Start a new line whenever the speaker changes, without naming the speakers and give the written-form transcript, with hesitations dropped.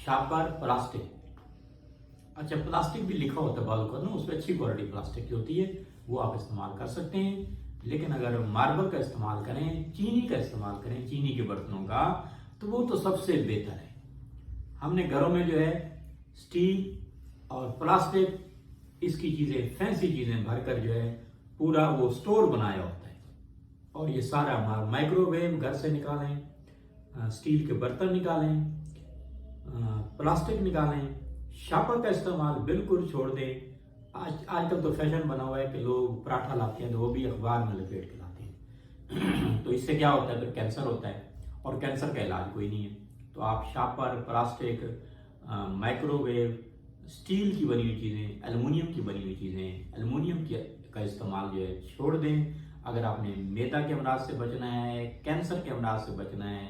शापर plastic. अच्छा, plastic भी लिखा होता है बाल का ना, उसमें अच्छी क्वालिटी प्लास्टिक की होती है, वो आप इस्तेमाल कर सकते हैं। लेकिन अगर मार्बल का इस्तेमाल करें, चीनी का इस्तेमाल करें, चीनी के बर्तनों का, तो वो तो सबसे बेहतर है। हमने घरों में जो है स्टील और प्लास्टिक, इसकी चीज़ें, फैंसी चीज़ें भरकर जो है पूरा वो स्टोर बनाया होता है। और ये सारा माइक्रोवेव घर से निकालें, स्टील के बर्तन निकालें, प्लास्टिक निकालें, शापर का इस्तेमाल बिल्कुल छोड़ दें। आजकल तो फैशन बना हुआ है कि लोग पराठा लाते हैं तो वो भी अखबार में लपेट के लाते हैं तो इससे क्या होता है, फिर कैंसर होता है, और कैंसर का इलाज कोई नहीं है। तो आप शापर, प्लास्टिक, माइक्रोवेव, स्टील की बनी हुई चीज़ें, एल्युमिनियम की बनी हुई चीज़ें, एल्युमिनियम का इस्तेमाल जो है छोड़ दें। अगर आपने मैदा के अमराज से बचना है, कैंसर के अमराज से बचना है,